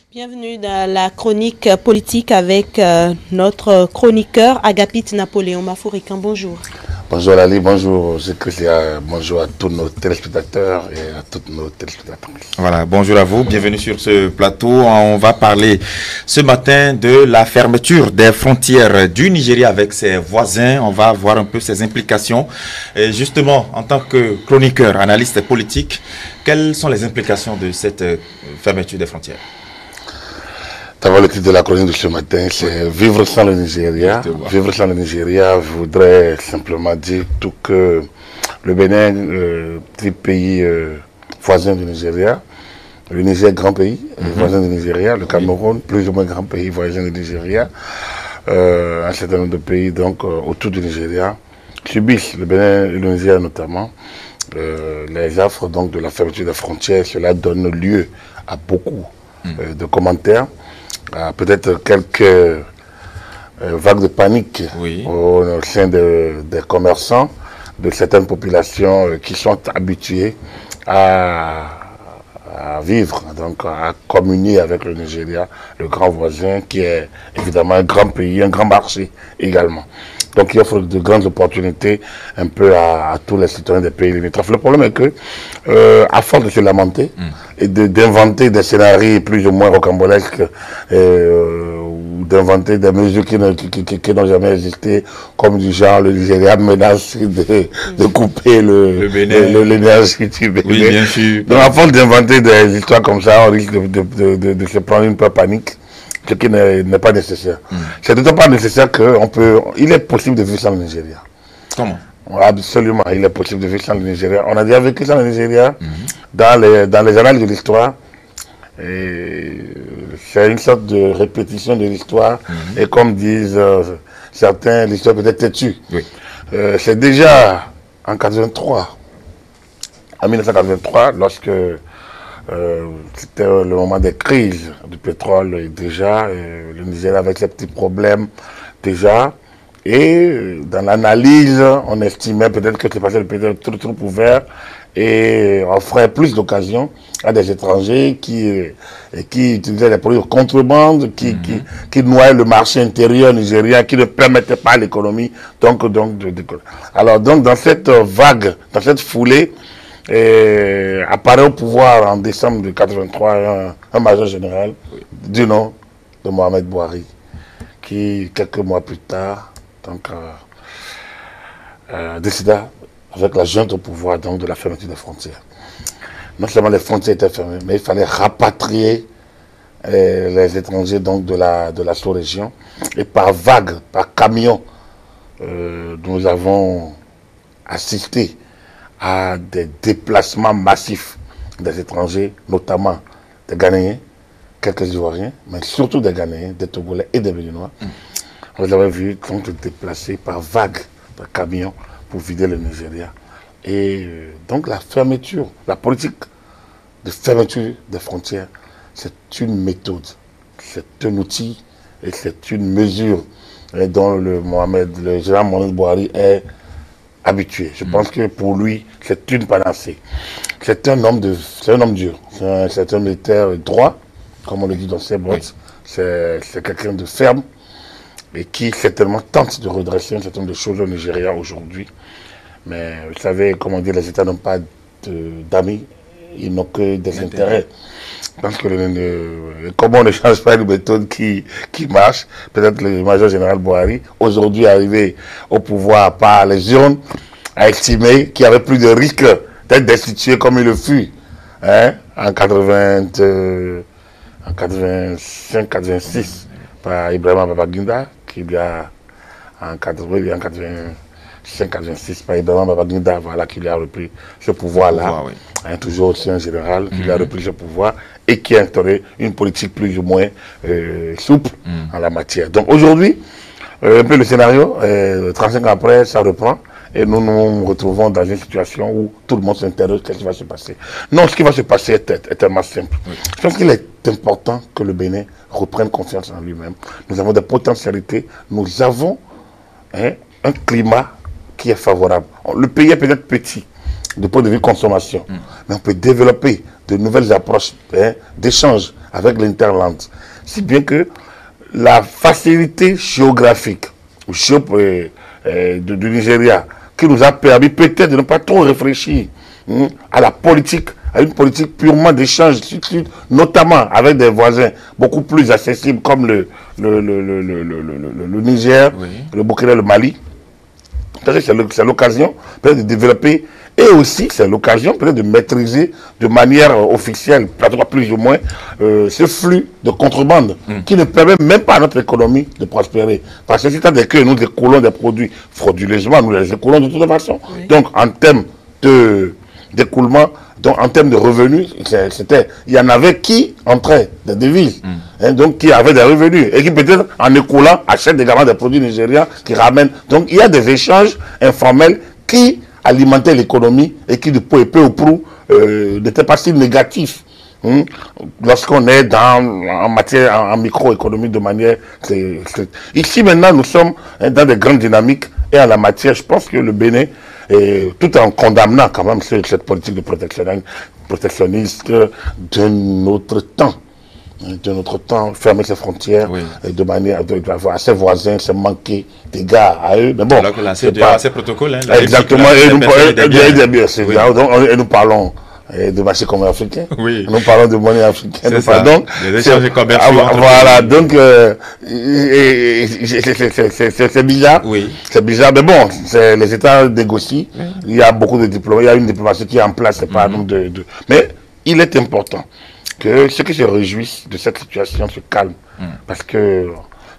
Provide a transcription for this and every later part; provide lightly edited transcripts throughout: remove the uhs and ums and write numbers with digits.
Bienvenue dans la chronique politique avec notre chroniqueur Agapit Napoléon Mafourican. Bonjour. Bonjour Lali, bonjour Christian, bonjour à tous nos téléspectateurs et à toutes nos téléspectatrices. Voilà, bonjour à vous, bienvenue sur ce plateau. On va parler ce matin de la fermeture des frontières du Nigeria avec ses voisins. On va voir un peu ses implications. Et justement, en tant que chroniqueur, analyste politique, quelles sont les implications de cette fermeture des frontières? D'abord, le titre de la chronique de ce matin, c'est Vivre sans le Nigeria. Vivre sans le Nigeria voudrait simplement dire tout que le Bénin, petit pays voisin du Nigeria, le Niger, grand pays, voisin du Nigeria, le Cameroun, plus ou moins grand pays voisin du Nigeria, un certain nombre de pays donc autour du Nigeria subissent, le Bénin et le Nigeria notamment, les affres donc de la fermeture des frontières. Cela donne lieu à beaucoup de commentaires. Peut-être quelques vagues de panique au sein des commerçants, de certaines populations qui sont habituées à vivre, donc à communier avec le Nigeria, le grand voisin, qui est évidemment un grand pays, un grand marché également. Donc il offre de grandes opportunités un peu à tous les citoyens des pays limitrophes. Le problème est que, à force de se lamenter et d'inventer des scénarios plus ou moins rocambolesques, ou d'inventer des mesures qui n'ont jamais existé, comme du genre le Nigeria menace de couper l'énergie du Bénin. Oui, bien sûr. Donc à force d'inventer des histoires comme ça, on risque de se prendre une peur panique. Ce qui n'est pas nécessaire. C'est d'autant pas nécessaire qu'il est possible de vivre sans le Nigeria. Comment? Absolument, il est possible de vivre sans le Nigeria. On a déjà vécu sans le Nigeria dans les annales de l'histoire. C'est une sorte de répétition de l'histoire. Et comme disent certains, l'histoire peut être têtue. Oui. C'est déjà en 1983, lorsque c'était le moment des crises du pétrole et déjà, le Nigeria avec ses petits problèmes déjà. Et dans l'analyse, on estimait peut-être que c'est passé le pétrole trop ouvert et offrait plus d'occasions à des étrangers qui utilisaient des produits de contrebande, qui noyaient le marché intérieur nigérien, qui ne permettaient pas à l'économie de décoller. Alors donc dans cette vague, dans cette foulée, apparaît au pouvoir en décembre de 83 un major général du nom de Mohamed Bouhari, qui quelques mois plus tard décida avec la junte au pouvoir donc de la fermeture des frontières. Non seulement les frontières étaient fermées, mais il fallait rapatrier les étrangers donc de la sous-région, et par vague, par camion, nous avons assisté à des déplacements massifs des étrangers, notamment des Ghanéens, quelques Ivoiriens, mais surtout des Ghanéens, des Togolais et des Béninois. On les avait vus donc déplacés par vagues, par camions, pour vider le Nigeria. Et donc la fermeture, la politique de fermeture des frontières, c'est une méthode, c'est un outil et c'est une mesure dont le général Mohamed Bouhari est habitué. Je pense que pour lui, c'est une panacée. C'est un homme dur. C'est un militaire droit, comme on le dit dans ses bottes. C'est quelqu'un de ferme et qui certainement tente de redresser un certain nombre de choses au Nigeria aujourd'hui. Mais vous savez, comment dire, les États n'ont pas d'amis, ils n'ont que des intérêts. Je pense que comme on ne change pas une méthode qui marche, peut-être le major général Bouhari, aujourd'hui arrivé au pouvoir par les urnes, a estimé qu'il y avait plus de risque d'être destitué comme il le fut en 85-86 par Ibrahima Babangida, qui lui a en 85-86 par Ibrahima Babangida, voilà, qui lui a repris ce pouvoir-là. Toujours aussi un général qui lui a repris ce pouvoir et qui a instauré une politique plus ou moins souple en la matière. Donc aujourd'hui, un peu le scénario, 35 ans après, ça reprend. Et nous nous retrouvons dans une situation où tout le monde s'interroge qu'est-ce qui va se passer. Non, ce qui va se passer est tellement simple. Je pense qu'il est important que le Bénin reprenne confiance en lui-même. Nous avons des potentialités, nous avons un climat qui est favorable. Le pays est peut-être petit, du point de vue consommation, mais on peut développer de nouvelles approches d'échange avec l'Interland. Si bien que la facilité géographique du Nigeria, qui nous a permis peut-être de ne pas trop réfléchir à la politique, à une politique purement d'échange, notamment avec des voisins beaucoup plus accessibles comme le Niger, oui, le Burkina, le Mali. C'est l'occasion peut-être de développer, et aussi c'est l'occasion peut-être de maîtriser de manière officielle, plus ou moins, ce flux de contrebande qui ne permet même pas à notre économie de prospérer. Parce que c'est-à-dire que nous écoulons des produits frauduleusement, nous les écoulons de toute façon. Oui. Donc en termes d'écoulement, donc en termes de revenus, il y en avait qui entraient des devises, donc qui avaient des revenus, et qui peut-être en écoulant achètent également des produits nigérians qui ramènent. Donc il y a des échanges informels qui alimentaient l'économie et qui de peu au prou n'étaient pas si négatifs. Lorsqu'on est en microéconomie de manière... Ici maintenant nous sommes dans des grandes dynamiques et en la matière, je pense que le Bénin, tout en condamnant quand même cette politique de protectionniste de notre temps, fermer ses frontières, oui, de manière à ses voisins, se manquer d'égards à eux. Mais bon, alors que là, c'est à ces protocoles. Exactement, et nous parlons de marché commun africain. Oui. Nous parlons de monnaie africaine. C'est ça. Donc, des échanges commerciaux. Voilà, donc c'est bizarre. Oui. C'est bizarre, mais bon, les États négocient. Il y a beaucoup de diplomatie, il y a une diplomatie qui est en place, c'est pas un nombre de... Mais il est important que ceux qui se réjouissent de cette situation se calment. Parce que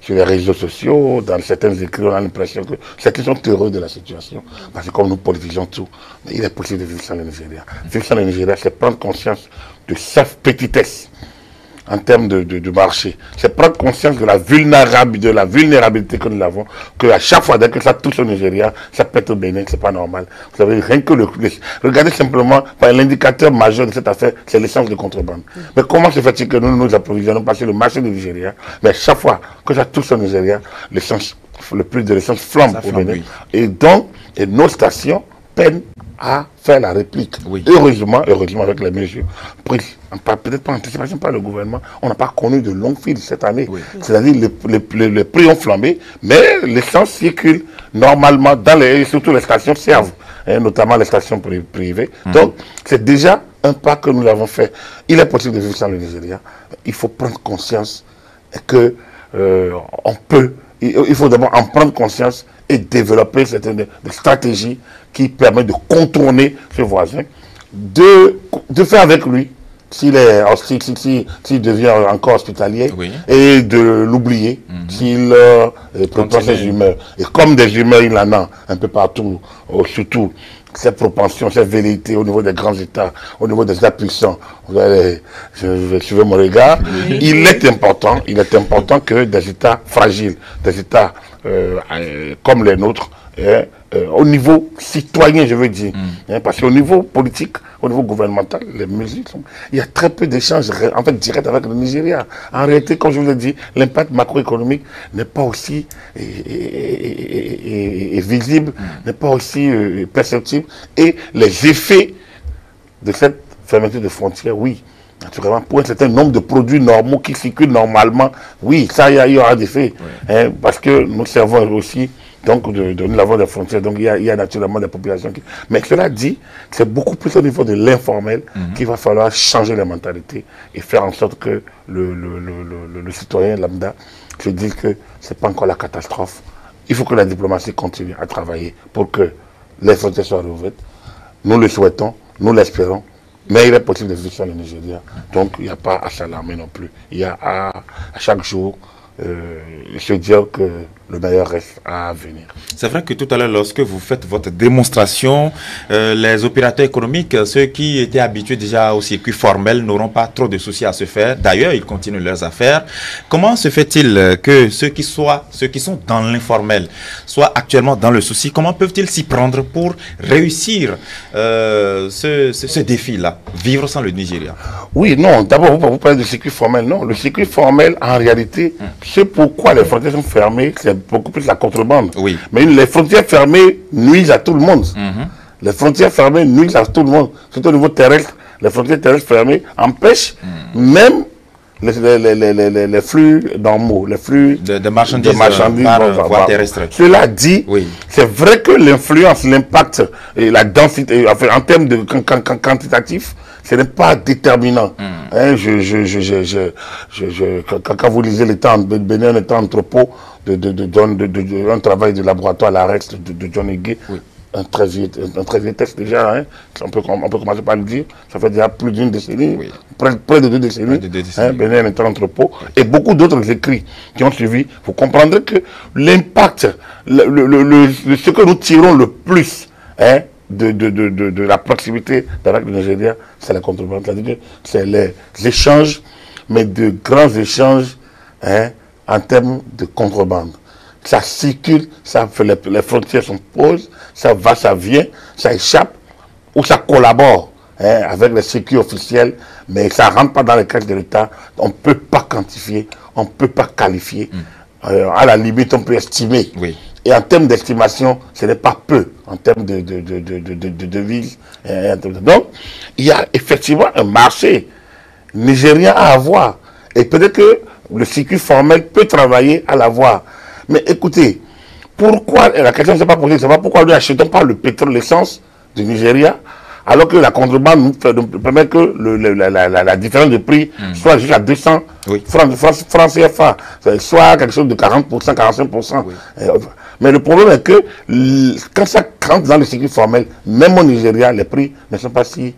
sur les réseaux sociaux, dans certains écrits, on a l'impression que certains sont heureux de la situation. Parce que comme nous politisons tout, mais il est possible de vivre sans le Nigeria. Vivre sans le Nigeria, c'est prendre conscience de sa petitesse en termes de marché. C'est prendre conscience de la vulnérabilité que nous avons, qu'à chaque fois dès que ça touche au Nigeria, ça pète au Bénin, c'est pas normal. Vous savez, rien que regardez simplement, l'indicateur majeur de cette affaire, c'est l'essence de contrebande. Mais comment se fait-il que nous nous approvisionnons parce que le marché du Nigeria, mais à chaque fois que ça touche au Nigeria, le prix de l'essence flambe au Bénin. Oui. Et donc, nos stations peinent à faire la réplique. Oui. Heureusement avec les mesures prises, peut-être pas anticipation par le gouvernement, on n'a pas connu de longues files cette année. Oui. C'est-à-dire les prix ont flambé, mais l'essence circule normalement surtout les stations servent, notamment les stations privées. Donc, c'est déjà un pas que nous avons fait. Il est possible de vivre sans le Nigeria. Il faut prendre conscience que il faut d'abord en prendre conscience et développer certaines stratégies qui permettent de contourner ce voisin, de faire avec lui, s'il devient encore hospitalier, oui, et de l'oublier, s'il prend ses humeurs. Et comme des humeurs, il en a un peu partout, surtout ces propensions, ces velléités au niveau des grands États, au niveau des États puissants. Je suivre mon regard. Oui. Il est important que des États fragiles, des États comme les nôtres, au niveau citoyen, je veux dire, parce qu'au niveau politique, au niveau gouvernemental, les mesures il y a très peu d'échanges en fait directs avec le Nigeria. En réalité, comme je vous l'ai dit, l'impact macroéconomique n'est pas aussi visible, n'est pas aussi perceptible, et les effets de cette fermeture de frontières, oui, naturellement, pour un certain nombre de produits normaux qui circulent normalement, oui, ça, il y aura des faits, oui, parce que nous servons aussi, donc, nous avons des frontières, donc il y a naturellement des populations qui... Mais cela dit, c'est beaucoup plus au niveau de l'informel qu'il va falloir changer la mentalité et faire en sorte que le citoyen lambda se dise que ce n'est pas encore la catastrophe. Il faut que la diplomatie continue à travailler pour que les frontières soient rouvertes. Nous le souhaitons, nous l'espérons. Mais il est possible de vivre sur le Nigeria. Donc, il n'y a pas à s'alarmer non plus. Il y a à chaque jour se dire que le meilleur reste à venir. C'est vrai que tout à l'heure, lorsque vous faites votre démonstration, les opérateurs économiques, ceux qui étaient habitués déjà au circuit formel, n'auront pas trop de soucis à se faire. D'ailleurs, ils continuent leurs affaires. Comment se fait-il que ceux qui sont dans l'informel soient actuellement dans le souci? Comment peuvent-ils s'y prendre pour réussir ce défi-là, vivre sans le Nigeria? Oui, non, d'abord, vous parlez de circuit formel. Non, le circuit formel, en réalité, c'est pourquoi les frontières sont fermées, c'est beaucoup plus la contrebande. Oui. Mais les frontières fermées nuisent à tout le monde. Les frontières fermées nuisent à tout le monde, surtout au niveau terrestre. Les frontières terrestres fermées empêchent même les flux normaux, les flux de marchandises, par voie terrestre. Cela dit, c'est vrai que l'influence, l'impact et la densité, enfin, en termes de quantitatif, ce n'est pas déterminant. Hein, quand vous lisez le temps, Bénin, le temps entrepôt un travail de laboratoire à l'arrêt de John Higuet, un très vieux texte déjà, hein, on peut commencer par le dire, ça fait déjà plus d'une décennie, près de 2 décennies, hein, Bénin, le temps entrepôt, et beaucoup d'autres écrits qui ont suivi. Vous comprendrez que l'impact, ce que nous tirons le plus, hein, de la proximité d'avec le Nigeria, c'est la contrebande. C'est-à-dire que c'est les échanges, mais de grands échanges, hein, en termes de contrebande. Ça circule, ça fait les frontières sont poses, ça va, ça vient, ça échappe, ou ça collabore, hein, avec les circuits officiels, mais ça ne rentre pas dans les caisses de l'État. On ne peut pas quantifier, on ne peut pas qualifier. À la limite, on peut estimer. Et en termes d'estimation, ce n'est pas peu, en termes de devises. Donc, il y a effectivement un marché nigérien à avoir. Et peut-être que le circuit formel peut travailler à l'avoir. Mais écoutez, pourquoi, la question ne s'est pas posée, c'est pas pourquoi nous n'achetons pas le pétrole, l'essence du Nigeria, alors que la contrebande nous permet que la différence de prix soit jusqu'à 200 francs CFA, soit quelque chose de 40%, 45%. Mais le problème est que quand ça rentre dans le circuit formel, même au Nigeria, les prix ne sont pas si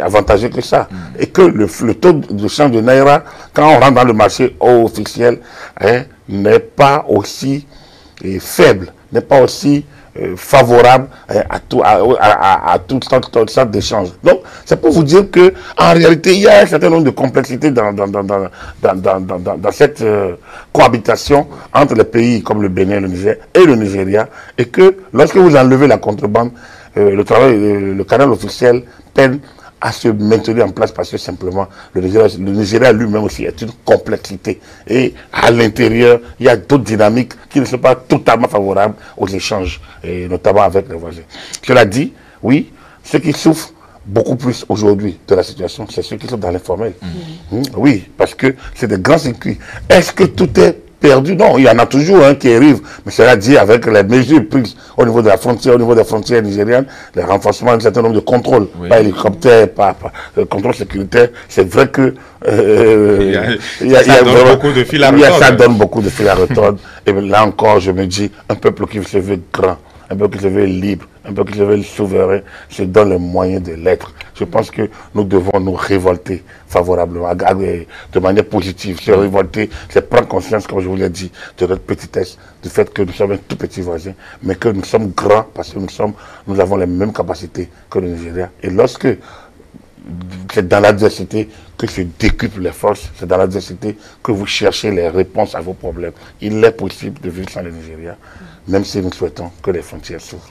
avantageux que ça. Et que le taux de change de Naira, quand on rentre dans le marché officiel, hein, n'est pas aussi faible, n'est pas aussi favorable à tout sorte d'échange. Donc, c'est pour vous dire que en réalité, il y a un certain nombre de complexités dans cette cohabitation entre les pays comme le Bénin, le Niger et le Nigeria, et que lorsque vous enlevez la contrebande, le canal officiel peine à se maintenir en place parce que simplement le Nigeria lui-même aussi est une complexité. Et à l'intérieur, il y a d'autres dynamiques qui ne sont pas totalement favorables aux échanges, et notamment avec les voisins. Cela dit, oui, ceux qui souffrent beaucoup plus aujourd'hui de la situation, c'est ceux qui sont dans l'informel. Oui, parce que c'est des grands circuits. Est-ce que tout est perdu? Non, il y en a toujours un qui arrive, mais cela dit, avec les mesures prises au niveau de la frontière, au niveau des frontières nigériennes, le renforcement d'un certain nombre de contrôles, pas hélicoptère, pas contrôle sécuritaire, c'est vrai que ça donne beaucoup de fil à retordre. Ça donne beaucoup de fil à retordre. Et là encore, je me dis, un peuple qui se veut grand, un peuple qui se veut libre, un peuple qui se veut souverain, se donne les moyens de l'être. Je pense que nous devons nous révolter favorablement, de manière positive. Se révolter, c'est prendre conscience, comme je vous l'ai dit, de notre petitesse, du fait que nous sommes un tout petit voisin, mais que nous sommes grands parce que nous avons les mêmes capacités que le Nigeria. Et lorsque c'est dans l'adversité que se décuplent les forces, c'est dans l'adversité que vous cherchez les réponses à vos problèmes. Il est possible de vivre sans le Nigeria, même si nous souhaitons que les frontières s'ouvrent.